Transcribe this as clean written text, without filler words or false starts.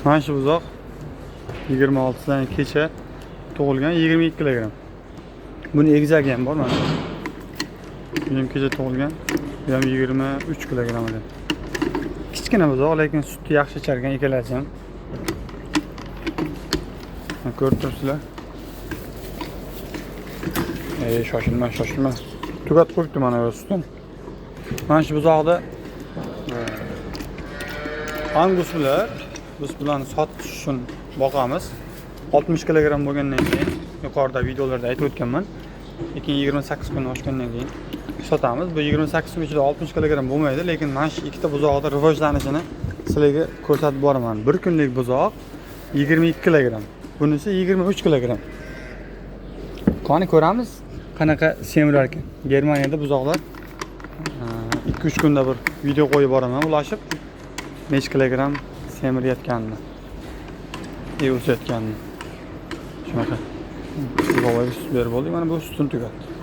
Mana shu buzoq 26dan kecha tug'ilgan 22 kg. Buni egizagi ham bor mana. Bu ham kecha tug'ilgan. Bu ham 23 kg edi. Kichkina buzoq, lekin sutni yaxshi icharkan ikkalasi ham. Ko'rib turibsizlar. Shoshilma. Tugatib qo'yibdi mana bu sutni. Mana shu buzoqda Angus biz bularni sotish uchun boqamiz. 60 kg bo'lgandan keyin yuqorida videolarda aytib o'tganman. Lekin 28 kun oshgandan keyin sotamiz. Bu 28 kun ichida 60 kg bo'lmaydi, lekin mana shu ikkita buzoqning rivojlanishini sizlarga ko'rsatib boraman. Bir kunlik buzoq 22 kg. Bunisi 23 kg. Qani ko'ramiz qanaqa semirar ekan. Germaniyada buzoqlar 2-3 kunda bir video qo'yib boraman ulashib. Necha kilogramm semirayotganini, o'sayotganini. Shunaqa. Buzoqlarga sut berib oldik. Mana bu sutni tugatdi.